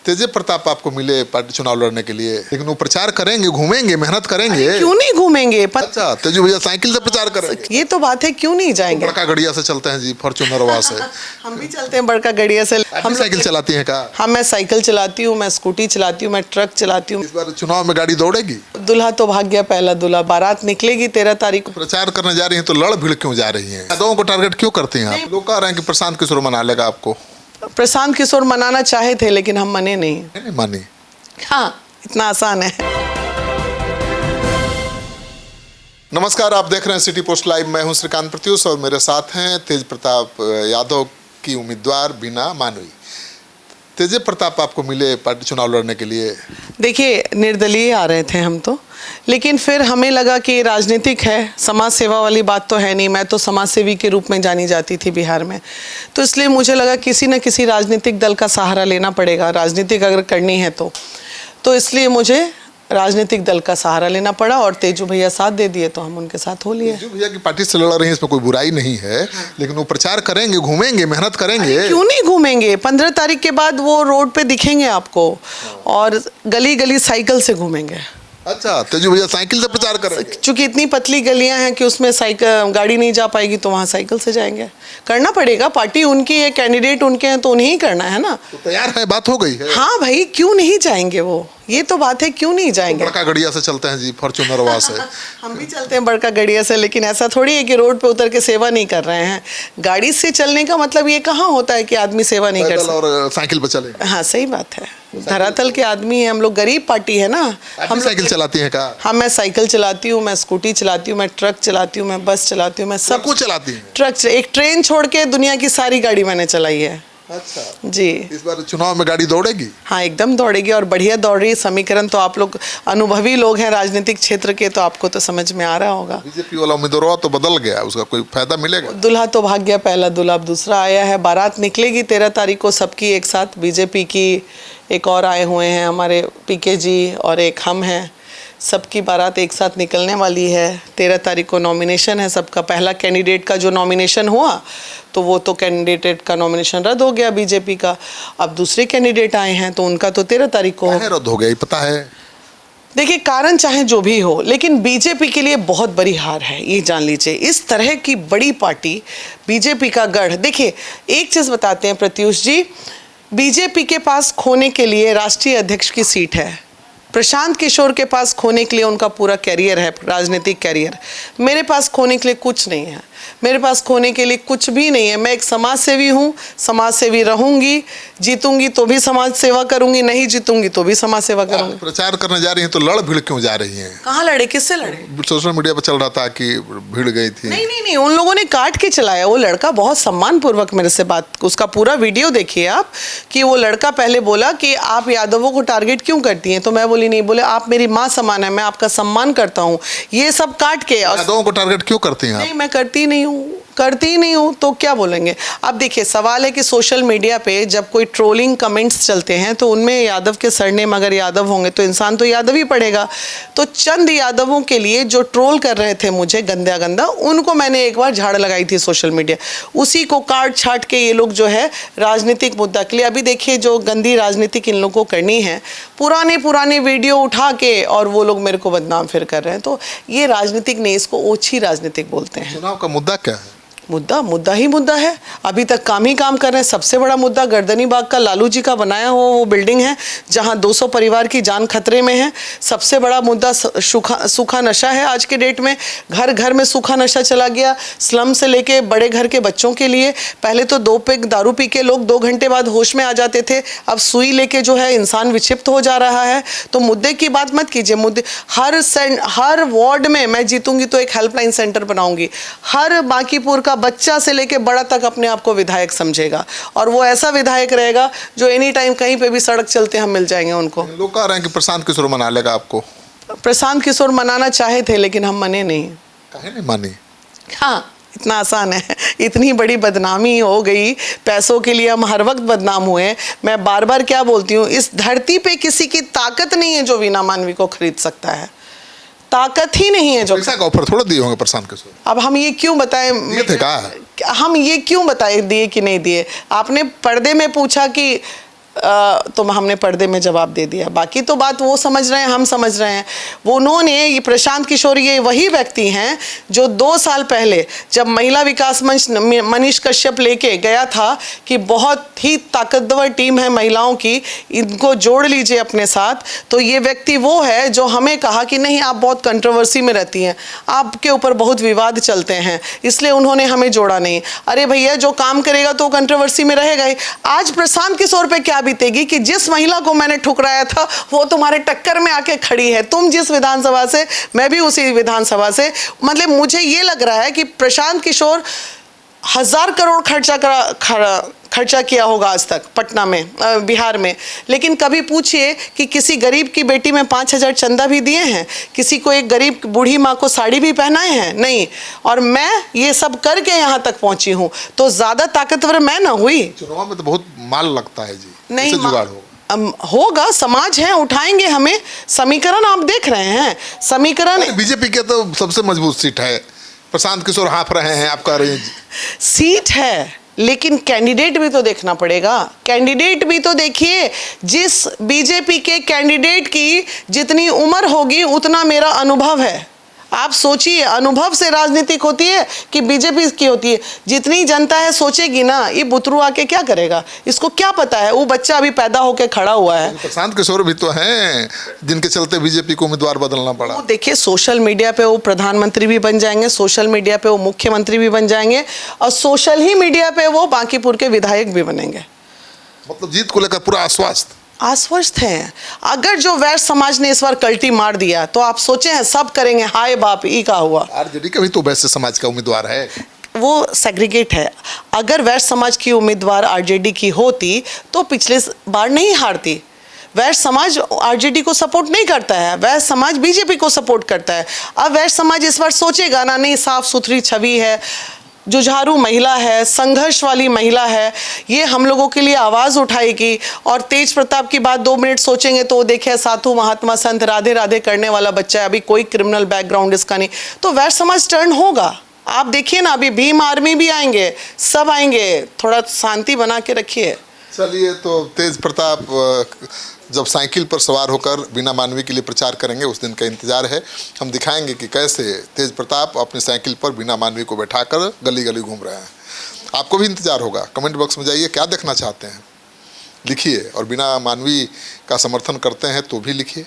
तेज प्रताप आपको मिले पार्टी चुनाव लड़ने के लिए, लेकिन वो प्रचार करेंगे, घूमेंगे, मेहनत करेंगे। क्यों नहीं घूमेंगे? अच्छा, तेजू भैया साइकिल से प्रचार करेंगे। ये तो बात है, क्यों नहीं जाएंगे? बड़का गड़िया से चलते हैं जी, फॉर्च्यूनर वहाँ से। हम भी चलते हैं बड़का गड़िया से। हम साइकिल चलाती हैं का? हाँ, मैं साइकिल चलाती हूँ, मैं स्कूटी चलाती हूँ, मैं ट्रक चलाती हूँ। इस बार चुनाव में गाड़ी दौड़ेगी? दूल्हा तो भाग गया पहला दूल्हा, बारात निकलेगी 13 तारीख को। प्रचार करने जा रही हैं तो लड़ भीड़ क्यों जा रही हैं? यादवों को टारगेट क्यों करती हैं आप? लोग कह रहे हैं कि प्रशांत किशोर मना लेगा आपको। प्रशांत किशोर मनाना चाहे थे, लेकिन हम मने नहीं। मानी? हाँ, इतना आसान है। नमस्कार, आप देख रहे हैं सिटी पोस्ट लाइव। मैं हूं श्रीकांत प्रत्युष और मेरे साथ हैं तेज प्रताप यादव की उम्मीदवार बीना मानवी। तेज प्रताप आपको मिले पार्टी चुनाव लड़ने के लिए। देखिए, निर्दलीय आ रहे थे हम तो, लेकिन फिर हमें लगा कि राजनीतिक है, समाज सेवा वाली बात तो है नहीं। मैं तो समाज सेवी के रूप में जानी जाती थी बिहार में, तो इसलिए मुझे लगा किसी न किसी राजनीतिक दल का सहारा लेना पड़ेगा, राजनीतिक अगर करनी है तो इसलिए मुझे राजनीतिक दल का सहारा लेना पड़ा और तेजू भैया साथ दे दिए तो हम उनके साथ हो लिए। तेजू भैया की पार्टी से लड़ रही है, इसमें कोई बुराई नहीं है। लेकिन वो प्रचार करेंगे, घूमेंगे, मेहनत करेंगे। क्यों नहीं घूमेंगे? 15 तारीख के बाद वो रोड पे दिखेंगे आपको और गली गली साइकिल से घूमेंगे। अच्छा, तेजू भैया साइकिल से प्रचार करेंगे? क्योंकि इतनी पतली गलियां हैं कि उसमें साइकिल गाड़ी नहीं जा पाएगी, तो वहाँ साइकिल से जाएंगे। करना पड़ेगा, पार्टी उनकी है, कैंडिडेट उनके हैं, तो उन्हें ही करना है ना। तो तैयार है, बात हो गई है। हाँ भाई, क्यों नहीं जाएंगे वो? ये तो बात है, क्यों नहीं जाएंगे? बड़का गड़िया से चलते हैं जी, फॉर्च्यूनर वहाँ से। हम भी चलते हैं बड़का गड़िया से, लेकिन ऐसा थोड़ी है कि रोड पे उतर के सेवा नहीं कर रहे हैं। गाड़ी से चलने का मतलब ये कहाँ होता है कि आदमी सेवा नहीं कर सकता और साइकिल पे चले। हाँ, सही बात है। धरातल के आदमी है हम लोग, गरीब पार्टी है ना। हम साइकिल चलाती हैं का? हाँ, मैं साइकिल चलाती हूँ, मैं स्कूटी चलाती हूँ, मैं ट्रक चलाती हूँ, मैं बस चलाती हूँ, मैं सब कुछ चलाती हूँ। ट्रक, एक ट्रेन छोड़ के दुनिया की सारी गाड़ी मैंने चलाई है। अच्छा जी। इस बार चुनाव में गाड़ी दौड़ेगी? हाँ, एकदम दौड़ेगी और बढ़िया दौड़ रही है। समीकरण तो आप लोग अनुभवी लोग हैं राजनीतिक क्षेत्र के, तो आपको तो समझ में आ रहा होगा। बीजेपी वाला उम्मीदवार तो बदल गया, उसका कोई फायदा मिलेगा? दूल्हा तो भाग गया पहला दूल्हा, अब दूसरा आया है। बारात निकलेगी 13 तारीख को सबकी एक साथ। बीजेपी की एक और आए हुए हैं, हमारे पीके जी और एक हम हैं, सबकी बारात एक साथ निकलने वाली है। 13 तारीख को नॉमिनेशन है सबका। पहला कैंडिडेट का जो नॉमिनेशन हुआ तो वो तो कैंडिडेट का नॉमिनेशन रद्द हो गया बीजेपी का। अब दूसरे कैंडिडेट आए हैं तो उनका तो 13 तारीख को रद्द हो गया, ये पता है। देखिए, कारण चाहे जो भी हो, लेकिन बीजेपी के लिए बहुत बड़ी हार है, ये जान लीजिए। इस तरह की बड़ी पार्टी, बीजेपी का गढ़। देखिए, एक चीज़ बताते हैं प्रत्युष जी, बीजेपी के पास खोने के लिए राष्ट्रीय अध्यक्ष की सीट है। प्रशांत किशोर के पास खोने के लिए उनका पूरा कैरियर है, राजनीतिक कैरियर। मेरे पास खोने के लिए कुछ नहीं है, मेरे पास खोने के लिए कुछ भी नहीं है। मैं एक समाज सेवी हूँ, समाज सेवी रहूंगी। जीतूंगी तो भी समाज सेवा करूंगी, नहीं जीतूंगी तो भी समाज सेवा करूंगी। प्रचार करने जा रही हैं तो लड़ भीड़ क्यों जा रही हैं? कहाँ लड़े, किससे लड़े? सोशल मीडिया पर चल रहा था कि भीड़ गई थी। नहीं नहीं नहीं, उन लोगों ने काट के चलाया। वो लड़का बहुत सम्मान पूर्वक मेरे से बात, उसका पूरा वीडियो देखिए आप, कि वो लड़का पहले बोला कि आप यादवों को टारगेट क्यों करती हैं, तो मैं बोली नहीं। बोले आप मेरी माँ समान है, मैं आपका सम्मान करता हूँ। ये सब काट के। यादवों को टारगेट क्यों करती हैं? नहीं, मैं करती नहीं हूँ तो क्या बोलेंगे? अब देखिए, सवाल है कि सोशल मीडिया पे जब कोई ट्रोलिंग कमेंट्स चलते हैं तो उनमें यादव के सरनेम अगर यादव होंगे तो इंसान तो यादव ही पड़ेगा। तो चंद यादवों के लिए जो ट्रोल कर रहे थे मुझे गंदा गंदा, उनको मैंने एक बार झाड़ लगाई थी सोशल मीडिया। उसी को काट छाट के ये लोग जो है राजनीतिक मुद्दा के लिए, अभी देखिए जो गंदी राजनीतिक इन लोगों को करनी है, पुराने वीडियो उठा के और वो लोग मेरे को बदनाम फिर कर रहे हैं। तो ये राजनीतिक नहीं, इसको ओछी राजनीतिक बोलते हैं। चुनाव का मुद्दा क्या है? मुद्दा ही मुद्दा है। अभी तक काम ही काम कर रहे हैं। सबसे बड़ा मुद्दा गर्दनी बाग का लालू जी का बनाया हुआ वो बिल्डिंग है जहां 200 परिवार की जान खतरे में है। सबसे बड़ा मुद्दा सूखा नशा है। आज के डेट में घर घर में सूखा नशा चला गया, स्लम से लेके बड़े घर के बच्चों के लिए। पहले तो 2 पैक दारू पी के लोग 2 घंटे बाद होश में आ जाते थे, अब सुई लेके जो है इंसान विक्षिप्त हो जा रहा है। तो मुद्दे की बात मत कीजिए। मुद्दे हर वार्ड में मैं जीतूंगी तो एक हेल्पलाइन सेंटर बनाऊंगी। हर बांकीपुर का बच्चा से लेके बड़ा तक अपने आप को विधायक समझेगा, और वो ऐसा विधायक रहेगा जो एनी टाइम कहीं पे भी सड़क चलते हम मिल जाएंगे उनको। लोग कह रहे हैं कि प्रशांत किशोर मना लेगा आपको। प्रशांत किशोर मनाना चाहे थे, लेकिन हम मने नहीं। काहे नहीं मानी? हाँ, इतना आसान है। इतनी बड़ी बदनामी हो गई, पैसों के लिए हम हर वक्त बदनाम हुए। मैं बार बार क्या बोलती हूँ, इस धरती पे किसी की ताकत नहीं है जो वीना मानवी को खरीद सकता है। ताकत ही नहीं है जो। पैसा का ऑफर थोड़ा दिए होंगे प्रशांत किशोर। अब हम ये क्यों बताएं? दिए थे का? हम ये क्यों बताएं दिए कि नहीं दिए? आपने पर्दे में पूछा कि तो हमने पर्दे में जवाब दे दिया। बाकी तो बात वो समझ रहे हैं, हम समझ रहे हैं। वो उन्होंने, ये प्रशांत किशोर ये वही व्यक्ति हैं जो 2 साल पहले जब महिला विकास मंच मनीष कश्यप लेके गया था कि बहुत ही ताकतवर टीम है महिलाओं की, इनको जोड़ लीजिए अपने साथ, तो ये व्यक्ति वो है जो हमें कहा कि नहीं आप बहुत कंट्रोवर्सी में रहती हैं, आपके ऊपर बहुत विवाद चलते हैं, इसलिए उन्होंने हमें जोड़ा नहीं। अरे भैया, जो काम करेगा तो कंट्रोवर्सी में रहेगा ही। आज प्रशांत किशोर पे क्या बीतेगी कि जिस महिला को मैंने ठुकराया था वो तुम्हारे टक्कर में आके खड़ी है। तुम जिस विधानसभा से, मैं भी उसी विधानसभा से। मतलब मुझे ये लग रहा है कि प्रशांत किशोर 1000 करोड़ खर्चा किया होगा आज तक पटना में, बिहार में, लेकिन कभी पूछिए कि किसी गरीब की बेटी में 5000 चंदा भी दिए हैं? किसी को एक गरीब बूढ़ी माँ को साड़ी भी पहनाए हैं? नहीं। और मैं ये सब करके यहाँ तक पहुँची हूँ, तो ज़्यादा ताकतवर मैं ना हुई। चुनाव में तो बहुत माल लगता है जी, नहीं, कैसे जुगाड़ होगा? होगा, समाज है, उठाएंगे हमें। समीकरण आप देख रहे हैं, समीकरण। बीजेपी के तो सबसे मजबूत सीट है, प्रशांत किशोर हाँफ रहे हैं, आप कह रहे हैं सीट है, लेकिन कैंडिडेट भी तो देखना पड़ेगा। कैंडिडेट भी तो देखिए, जिस बीजेपी के कैंडिडेट की जितनी उम्र होगी उतना मेरा अनुभव है। आप सोचिए, अनुभव से राजनीतिक होती है कि बीजेपी की होती है? जितनी जनता है सोचेगी ना, ये बुतरू आके क्या करेगा, इसको क्या पता है? वो बच्चा अभी पैदा होके खड़ा हुआ है। प्रशांत किशोर भी तो हैं जिनके चलते बीजेपी को उम्मीदवार बदलना पड़ा। वो देखिए, सोशल मीडिया पे वो प्रधानमंत्री भी बन जाएंगे, सोशल मीडिया पे वो मुख्यमंत्री भी बन जाएंगे, और सोशल ही मीडिया पे वो बांकीपुर के विधायक भी बनेंगे। मतलब जीत को लेकर पूरा आश्वस्त हैं। अगर जो वैश्य समाज ने इस बार कल्टी मार दिया तो आप सोचे हैं सब करेंगे हाय बाप ई का हुआ। आरजेडी का भी तो वैश्य समाज का उम्मीदवार है, वो सेग्रीगेट है। अगर वैश्य समाज की उम्मीदवार आरजेडी की होती तो पिछले बार नहीं हारती। वैश्य समाज आरजेडी को सपोर्ट नहीं करता है, वैश्य समाज बीजेपी को सपोर्ट करता है। अब वैश्य समाज इस बार सोचेगा ना, नहीं साफ सुथरी छवि है, जुझारू महिला है, संघर्ष वाली महिला है, ये हम लोगों के लिए आवाज़ उठाएगी। और तेज प्रताप की बात 2 मिनट सोचेंगे तो देखिए, साधु महात्मा संत राधे राधे करने वाला बच्चा है, अभी कोई क्रिमिनल बैकग्राउंड इसका नहीं, तो वैश्य समाज टर्न होगा। आप देखिए ना, अभी भीम आर्मी भी आएंगे, सब आएंगे, थोड़ा शांति बना के रखिए। चलिए, तो तेज प्रताप जब साइकिल पर सवार होकर बीना मानवी के लिए प्रचार करेंगे, उस दिन का इंतजार है। हम दिखाएंगे कि कैसे तेज प्रताप अपनी साइकिल पर बीना मानवी को बैठाकर गली गली घूम रहे हैं। आपको भी इंतजार होगा। कमेंट बॉक्स में जाइए, क्या देखना चाहते हैं लिखिए, और बीना मानवी का समर्थन करते हैं तो भी लिखिए।